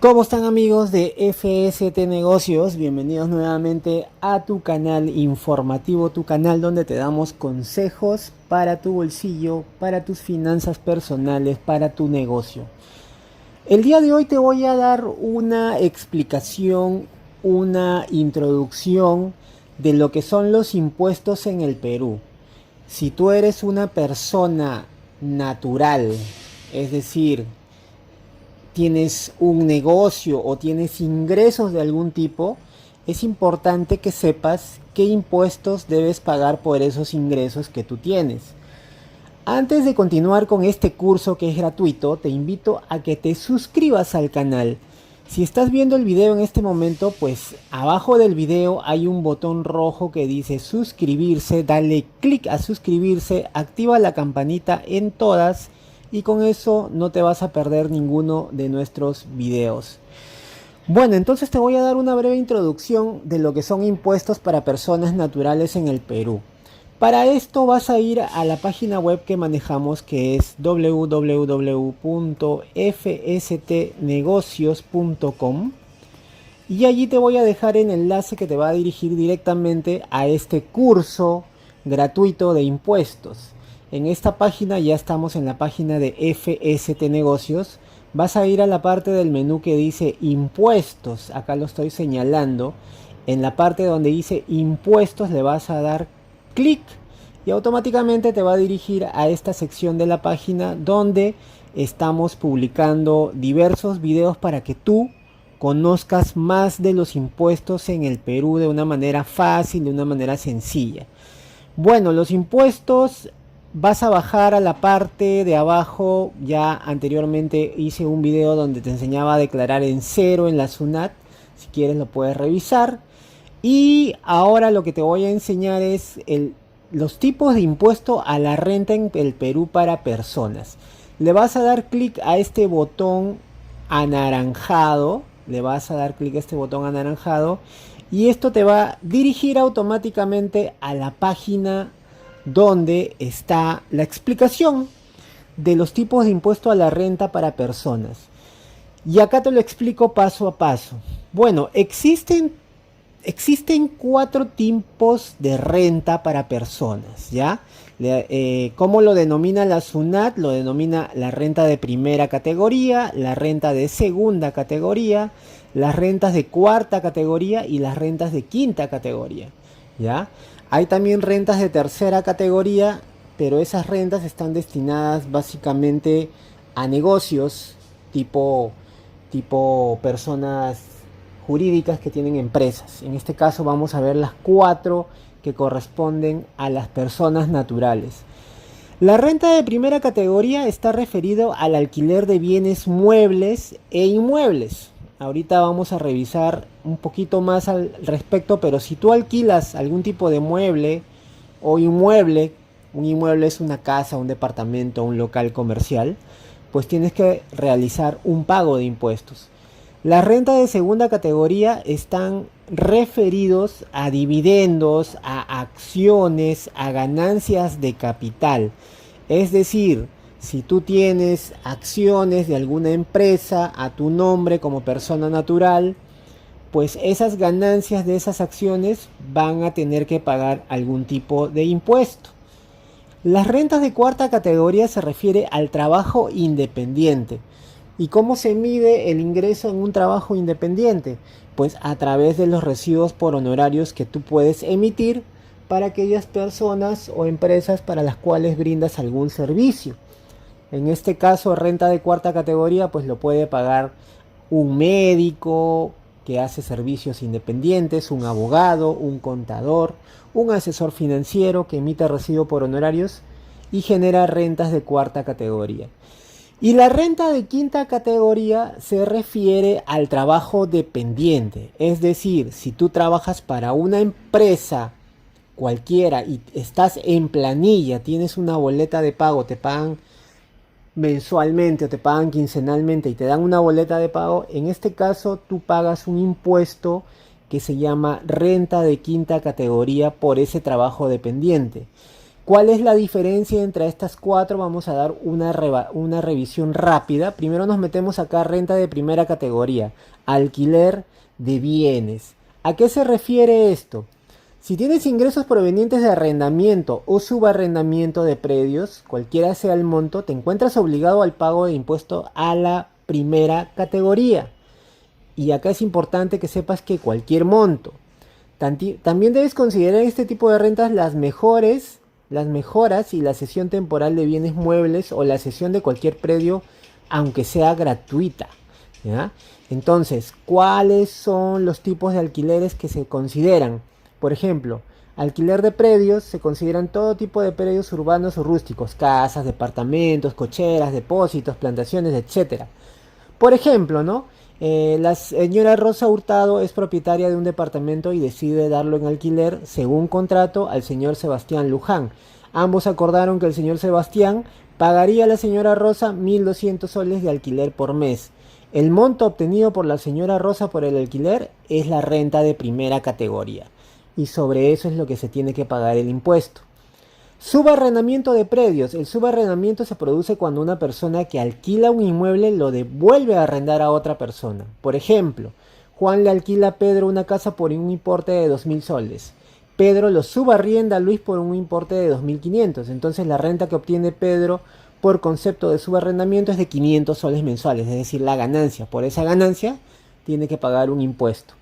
¿Cómo están amigos de FST Negocios? Bienvenidos nuevamente a tu canal informativo, tu canal donde te damos consejos para tu bolsillo, para tus finanzas personales, para tu negocio. El día de hoy te voy a dar una explicación, una introducción de lo que son los impuestos en el Perú. Si tú eres una persona natural, es decir, tienes un negocio o tienes ingresos de algún tipo, es importante que sepas qué impuestos debes pagar por esos ingresos que tú tienes. Antes de continuar con este curso que es gratuito, te invito a que te suscribas al canal. Si estás viendo el video en este momento, pues abajo del video hay un botón rojo que dice suscribirse, dale clic a suscribirse, activa la campanita en todas y con eso no te vas a perder ninguno de nuestros videos. Bueno, entonces te voy a dar una breve introducción de lo que son impuestos para personas naturales en el Perú. Para esto vas a ir a la página web que manejamos, que es www.fstnegocios.com, y allí te voy a dejar el enlace que te va a dirigir directamente a este curso gratuito de impuestos. En esta página ya estamos en la página de FST Negocios. Vas a ir a la parte del menú que dice impuestos. Acá lo estoy señalando. En la parte donde dice impuestos le vas a dar clic y automáticamente te va a dirigir a esta sección de la página donde estamos publicando diversos videos para que tú conozcas más de los impuestos en el Perú de una manera fácil, de una manera sencilla. Bueno, los impuestos vas a bajar a la parte de abajo. Ya anteriormente hice un video donde te enseñaba a declarar en cero en la SUNAT. Si quieres lo puedes revisar. Y ahora lo que te voy a enseñar es los tipos de impuesto a la renta en el Perú para personas. Le vas a dar clic a este botón anaranjado. Le vas a dar clic a este botón anaranjado. Y esto te va a dirigir automáticamente a la página donde está la explicación de los tipos de impuesto a la renta para personas. Y acá te lo explico paso a paso. Bueno, existen cuatro tipos de renta para personas, ¿ya? ¿Cómo lo denomina la SUNAT? Lo denomina la renta de primera categoría, la renta de segunda categoría, las rentas de cuarta categoría y las rentas de quinta categoría, ¿ya? Hay también rentas de tercera categoría, pero esas rentas están destinadas básicamente a negocios tipo, tipo personas jurídicas que tienen empresas. En este caso vamos a ver las cuatro que corresponden a las personas naturales. La renta de primera categoría está referido al alquiler de bienes muebles e inmuebles. Ahorita vamos a revisar un poquito más al respecto, pero si tú alquilas algún tipo de mueble o inmueble, un inmueble es una casa, un departamento, un local comercial, pues tienes que realizar un pago de impuestos. Las rentas de segunda categoría están referidos a dividendos, a acciones, a ganancias de capital. Es decir, si tú tienes acciones de alguna empresa a tu nombre como persona natural, pues esas ganancias de esas acciones van a tener que pagar algún tipo de impuesto. Las rentas de cuarta categoría se refiere al trabajo independiente. ¿Y cómo se mide el ingreso en un trabajo independiente? Pues a través de los recibos por honorarios que tú puedes emitir para aquellas personas o empresas para las cuales brindas algún servicio. En este caso, renta de cuarta categoría, pues lo puede pagar un médico que hace servicios independientes, un abogado, un contador, un asesor financiero que emite recibo por honorarios y genera rentas de cuarta categoría. Y la renta de quinta categoría se refiere al trabajo dependiente. Es decir, si tú trabajas para una empresa cualquiera y estás en planilla, tienes una boleta de pago, te pagan mensualmente o te pagan quincenalmente y te dan una boleta de pago, en este caso tú pagas un impuesto que se llama renta de quinta categoría por ese trabajo dependiente. ¿Cuál es la diferencia entre estas cuatro? Vamos a dar una revisión rápida. Primero nos metemos acá renta de primera categoría, alquiler de bienes. ¿A qué se refiere esto? Si tienes ingresos provenientes de arrendamiento o subarrendamiento de predios, cualquiera sea el monto, te encuentras obligado al pago de impuesto a la primera categoría. Y acá es importante que sepas que cualquier monto. También debes considerar en este tipo de rentas las mejoras y la cesión temporal de bienes muebles o la cesión de cualquier predio, aunque sea gratuita, ¿ya? Entonces, ¿cuáles son los tipos de alquileres que se consideran? Por ejemplo, alquiler de predios, se consideran todo tipo de predios urbanos o rústicos, casas, departamentos, cocheras, depósitos, plantaciones, etcétera. Por ejemplo, ¿no? La señora Rosa Hurtado es propietaria de un departamento y decide darlo en alquiler según contrato al señor Sebastián Luján. Ambos acordaron que el señor Sebastián pagaría a la señora Rosa 1.200 soles de alquiler por mes. El monto obtenido por la señora Rosa por el alquiler es la renta de primera categoría. Y sobre eso es lo que se tiene que pagar el impuesto. Subarrendamiento de predios. El subarrendamiento se produce cuando una persona que alquila un inmueble lo devuelve a arrendar a otra persona. Por ejemplo, Juan le alquila a Pedro una casa por un importe de 2.000 soles. Pedro lo subarrienda a Luis por un importe de 2.500. Entonces la renta que obtiene Pedro por concepto de subarrendamiento es de 500 soles mensuales. Es decir, la ganancia. Por esa ganancia tiene que pagar un impuesto.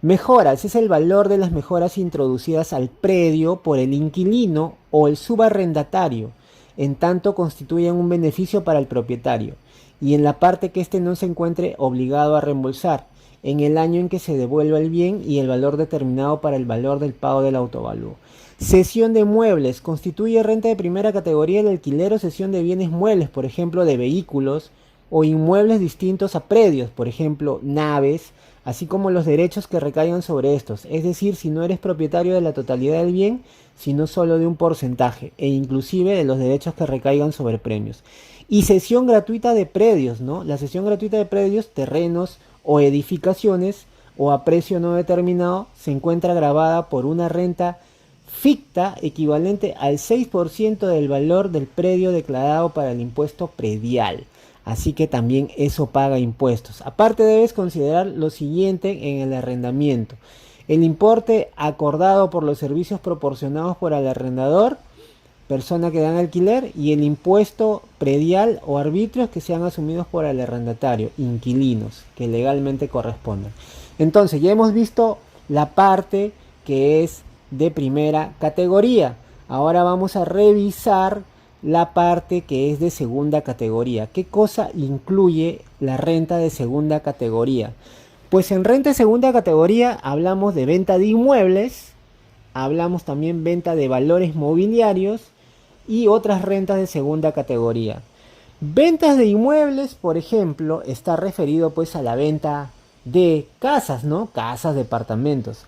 Mejoras, es el valor de las mejoras introducidas al predio por el inquilino o el subarrendatario, en tanto constituyen un beneficio para el propietario, y en la parte que éste no se encuentre obligado a reembolsar, en el año en que se devuelva el bien y el valor determinado para el valor del pago del autovalúo. Cesión de muebles, constituye renta de primera categoría el alquiler o cesión de bienes muebles, por ejemplo, de vehículos o inmuebles distintos a predios, por ejemplo, naves, así como los derechos que recaigan sobre estos, es decir, si no eres propietario de la totalidad del bien, sino solo de un porcentaje, e inclusive de los derechos que recaigan sobre premios. Y cesión gratuita de predios, ¿no? La cesión gratuita de predios, terrenos o edificaciones, o a precio no determinado, se encuentra grabada por una renta ficta equivalente al 6% del valor del predio declarado para el impuesto predial. Así que también eso paga impuestos. Aparte debes considerar lo siguiente en el arrendamiento. El importe acordado por los servicios proporcionados por el arrendador, persona que dan alquiler, y el impuesto predial o arbitrios que sean asumidos por el arrendatario, inquilinos, que legalmente correspondan. Entonces ya hemos visto la parte que es de primera categoría. Ahora vamos a revisar la parte que es de segunda categoría. ¿Qué cosa incluye la renta de segunda categoría? Pues en renta de segunda categoría hablamos de venta de inmuebles, hablamos también venta de valores mobiliarios y otras rentas de segunda categoría. Ventas de inmuebles, por ejemplo, está referido pues a la venta de casas, ¿no? Casas, departamentos.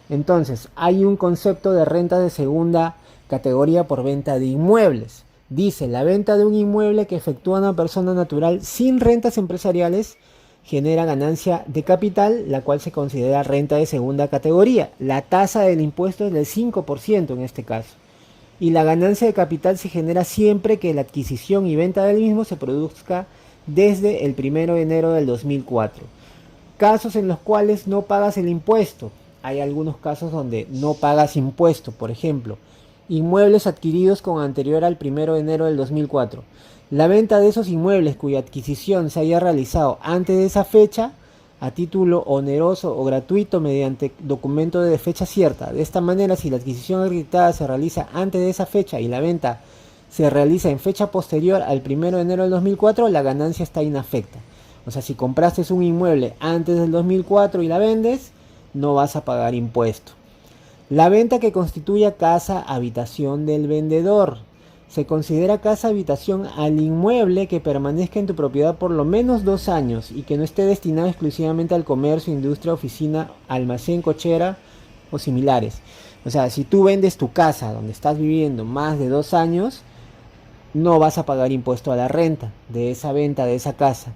Entonces, hay un concepto de renta de segunda categoría por venta de inmuebles. Dice, la venta de un inmueble que efectúa una persona natural sin rentas empresariales genera ganancia de capital, la cual se considera renta de segunda categoría. La tasa del impuesto es del 5% en este caso. Y la ganancia de capital se genera siempre que la adquisición y venta del mismo se produzca desde el 1 de enero del 2004. Casos en los cuales no pagas el impuesto. Hay algunos casos donde no pagas impuesto, por ejemplo, inmuebles adquiridos con anterior al 1 de enero del 2004. La venta de esos inmuebles cuya adquisición se haya realizado antes de esa fecha, a título oneroso o gratuito mediante documento de fecha cierta. De esta manera, si la adquisición acreditada se realiza antes de esa fecha y la venta se realiza en fecha posterior al 1 de enero del 2004, la ganancia está inafecta. O sea, si compraste un inmueble antes del 2004 y la vendes, no vas a pagar impuesto. La venta que constituya casa-habitación del vendedor. Se considera casa-habitación al inmueble que permanezca en tu propiedad por lo menos 2 años y que no esté destinado exclusivamente al comercio, industria, oficina, almacén, cochera o similares. O sea, si tú vendes tu casa donde estás viviendo más de 2 años, no vas a pagar impuesto a la renta de esa venta de esa casa.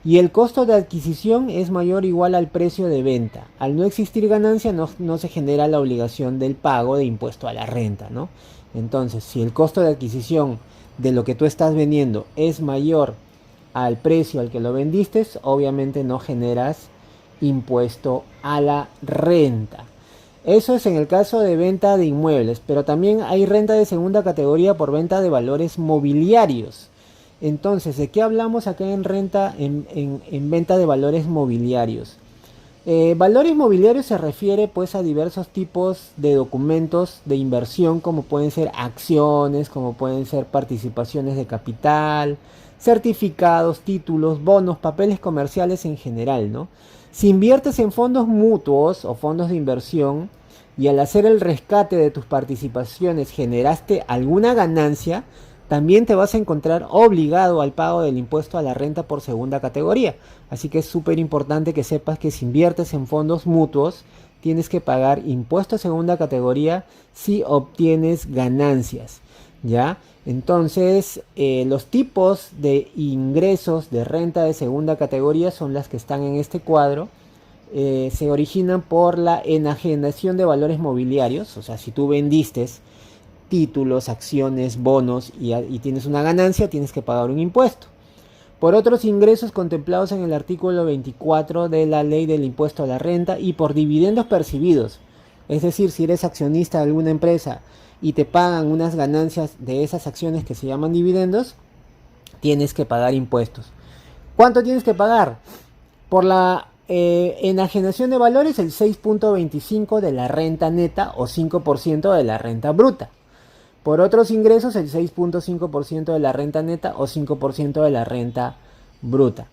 Y el costo de adquisición es mayor o igual al precio de venta. Al no existir ganancia, no se genera la obligación del pago de impuesto a la renta, ¿no? Entonces, si el costo de adquisición de lo que tú estás vendiendo es mayor al precio al que lo vendiste, obviamente no generas impuesto a la renta. Eso es en el caso de venta de inmuebles, pero también hay renta de segunda categoría por venta de valores mobiliarios. Entonces, ¿de qué hablamos acá en renta, en venta de valores mobiliarios? Valores mobiliarios se refiere pues a diversos tipos de documentos de inversión, como pueden ser acciones, como pueden ser participaciones de capital, certificados, títulos, bonos, papeles comerciales en general, ¿no? Si inviertes en fondos mutuos o fondos de inversión y al hacer el rescate de tus participaciones generaste alguna ganancia, también te vas a encontrar obligado al pago del impuesto a la renta por segunda categoría. Así que es súper importante que sepas que si inviertes en fondos mutuos, tienes que pagar impuesto a segunda categoría si obtienes ganancias. ¿Ya? Entonces, los tipos de ingresos de renta de segunda categoría son las que están en este cuadro. Se originan por la enajenación de valores mobiliarios. O sea, si tú vendiste títulos, acciones, bonos y tienes una ganancia, tienes que pagar un impuesto. Por otros ingresos contemplados en el artículo 24 de la ley del impuesto a la renta y por dividendos percibidos. Es decir, si eres accionista de alguna empresa y te pagan unas ganancias de esas acciones que se llaman dividendos, tienes que pagar impuestos. ¿Cuánto tienes que pagar? Por la enajenación de valores, el 6.25 de la renta neta o 5% de la renta bruta. Por otros ingresos, el 6.5% de la renta neta o 5% de la renta bruta.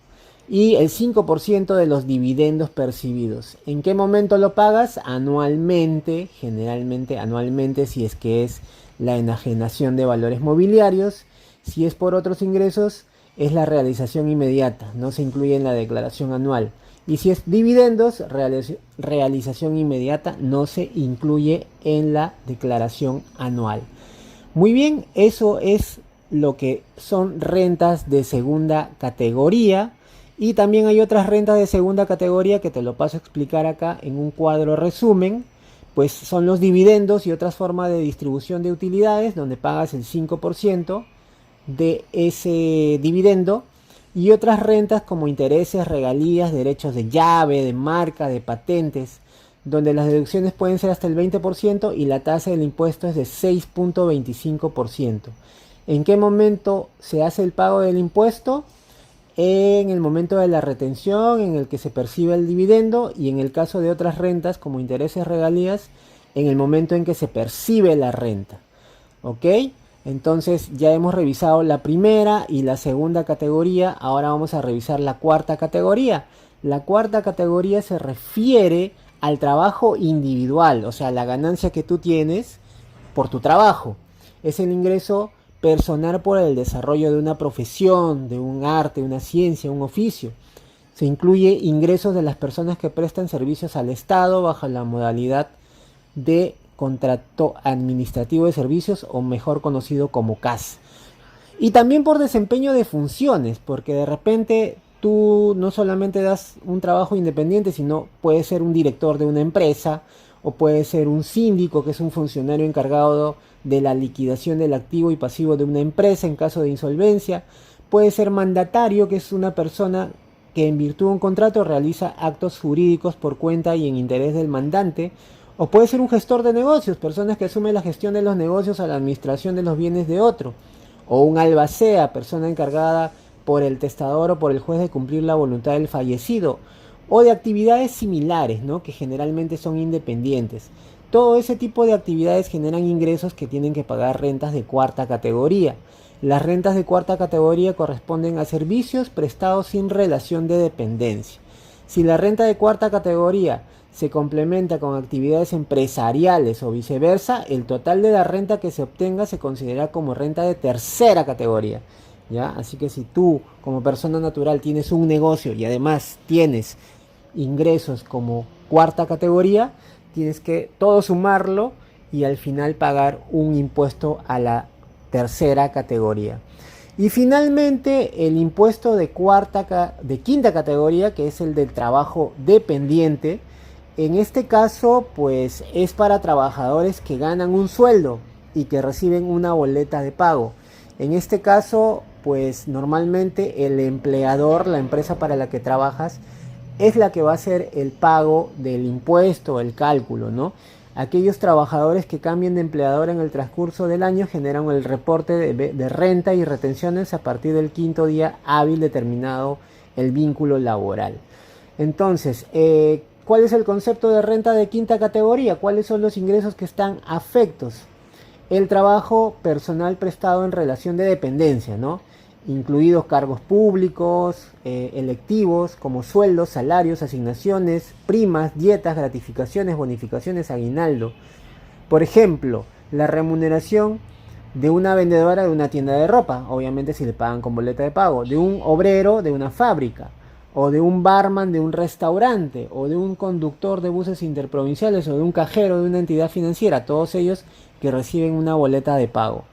Y el 5% de los dividendos percibidos. ¿En qué momento lo pagas? Anualmente, generalmente anualmente, si es que es la enajenación de valores mobiliarios. Si es por otros ingresos, es la realización inmediata, no se incluye en la declaración anual. Y si es dividendos, realización inmediata, no se incluye en la declaración anual. Muy bien, eso es lo que son rentas de segunda categoría. Y también hay otras rentas de segunda categoría que te lo paso a explicar acá en un cuadro resumen. Pues son los dividendos y otras formas de distribución de utilidades donde pagas el 5% de ese dividendo. Y otras rentas como intereses, regalías, derechos de llave, de marca, de patentes, donde las deducciones pueden ser hasta el 20% y la tasa del impuesto es de 6.25%. ¿En qué momento se hace el pago del impuesto? En el momento de la retención, en el que se percibe el dividendo, y en el caso de otras rentas como intereses, regalías, en el momento en que se percibe la renta. ¿Ok? Entonces ya hemos revisado la primera y la segunda categoría, ahora vamos a revisar la cuarta categoría. La cuarta categoría se refiere al trabajo individual, o sea, la ganancia que tú tienes por tu trabajo. Es el ingreso personal por el desarrollo de una profesión, de un arte, una ciencia, un oficio. Se incluye ingresos de las personas que prestan servicios al Estado bajo la modalidad de contrato administrativo de servicios, o mejor conocido como CAS. Y también por desempeño de funciones, porque de repente tú no solamente das un trabajo independiente, sino puedes ser un director de una empresa, o puedes ser un síndico, que es un funcionario encargado de la liquidación del activo y pasivo de una empresa en caso de insolvencia. Puede ser mandatario, que es una persona que en virtud de un contrato realiza actos jurídicos por cuenta y en interés del mandante. O puede ser un gestor de negocios, personas que asumen la gestión de los negocios a la administración de los bienes de otro. O un albacea, persona encargada por el testador o por el juez de cumplir la voluntad del fallecido. O de actividades similares, ¿no? Que generalmente son independientes. Todo ese tipo de actividades generan ingresos que tienen que pagar rentas de cuarta categoría. Las rentas de cuarta categoría corresponden a servicios prestados sin relación de dependencia. Si la renta de cuarta categoría se complementa con actividades empresariales o viceversa, el total de la renta que se obtenga se considera como renta de tercera categoría. ¿Ya? Así que si tú como persona natural tienes un negocio y además tienes ingresos como cuarta categoría, tienes que todo sumarlo y al final pagar un impuesto a la tercera categoría. Y finalmente el impuesto de quinta categoría, que es el del trabajo dependiente. En este caso, pues es para trabajadores que ganan un sueldo, y que reciben una boleta de pago. En este caso, pues normalmente el empleador, la empresa para la que trabajas, es la que va a hacer el pago del impuesto, el cálculo, ¿no? Aquellos trabajadores que cambien de empleador en el transcurso del año generan el reporte de renta y retenciones a partir del quinto día hábil determinado el vínculo laboral. Entonces, ¿cuál es el concepto de renta de quinta categoría? ¿Cuáles son los ingresos que están afectos? El trabajo personal prestado en relación de dependencia, ¿no? Incluidos cargos públicos, electivos, como sueldos, salarios, asignaciones, primas, dietas, gratificaciones, bonificaciones, aguinaldo. Por ejemplo, la remuneración de una vendedora de una tienda de ropa, obviamente si le pagan con boleta de pago, de un obrero de una fábrica, o de un barman de un restaurante, o de un conductor de buses interprovinciales, o de un cajero de una entidad financiera, todos ellos que reciben una boleta de pago.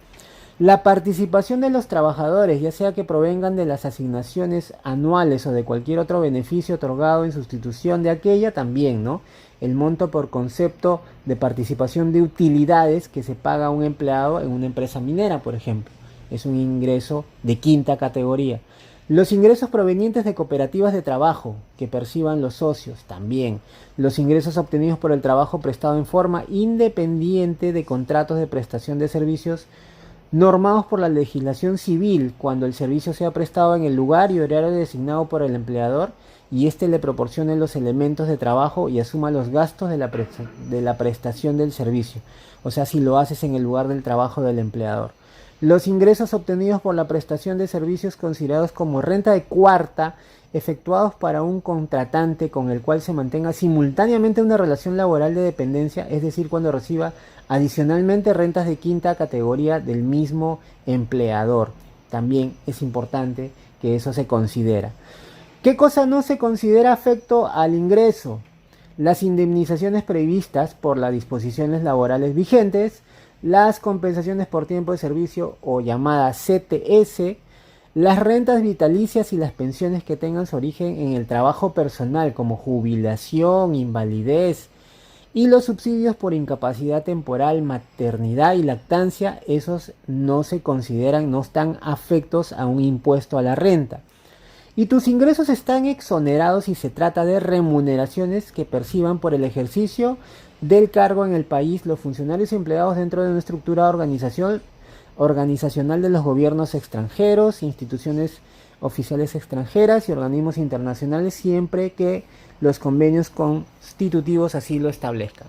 La participación de los trabajadores, ya sea que provengan de las asignaciones anuales o de cualquier otro beneficio otorgado en sustitución de aquella, también, ¿no? El monto por concepto de participación de utilidades que se paga a un empleado en una empresa minera, por ejemplo. Es un ingreso de quinta categoría. Los ingresos provenientes de cooperativas de trabajo que perciban los socios, también. Los ingresos obtenidos por el trabajo prestado en forma independiente de contratos de prestación de servicios normados por la legislación civil cuando el servicio sea prestado en el lugar y horario designado por el empleador y éste le proporcione los elementos de trabajo y asuma los gastos de la prestación del servicio. O sea, si lo haces en el lugar del trabajo del empleador. Los ingresos obtenidos por la prestación de servicios considerados como renta de cuarta, efectuados para un contratante con el cual se mantenga simultáneamente una relación laboral de dependencia, es decir, cuando reciba adicionalmente rentas de quinta categoría del mismo empleador. También es importante que eso se considera. ¿Qué cosa no se considera afecto al ingreso? Las indemnizaciones previstas por las disposiciones laborales vigentes, las compensaciones por tiempo de servicio o llamadas CTS, las rentas vitalicias y las pensiones que tengan su origen en el trabajo personal como jubilación, invalidez y los subsidios por incapacidad temporal, maternidad y lactancia, esos no se consideran, no están afectos a un impuesto a la renta. Y tus ingresos están exonerados si se trata de remuneraciones que perciban por el ejercicio del cargo en el país los funcionarios empleados dentro de una estructura organizacional de los gobiernos extranjeros, instituciones oficiales extranjeras y organismos internacionales, siempre que los convenios constitutivos así lo establezcan.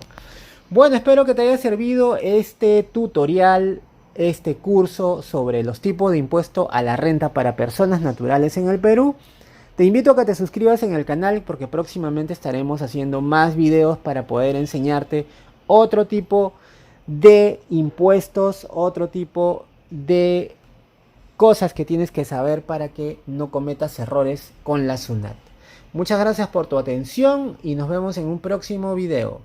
Bueno, espero que te haya servido este tutorial, este curso sobre los tipos de impuesto a la renta para personas naturales en el Perú. Te invito a que te suscribas en el canal porque próximamente estaremos haciendo más videos para poder enseñarte otro tipo de impuestos, otro tipo de cosas que tienes que saber para que no cometas errores con la SUNAT. Muchas gracias por tu atención y nos vemos en un próximo video.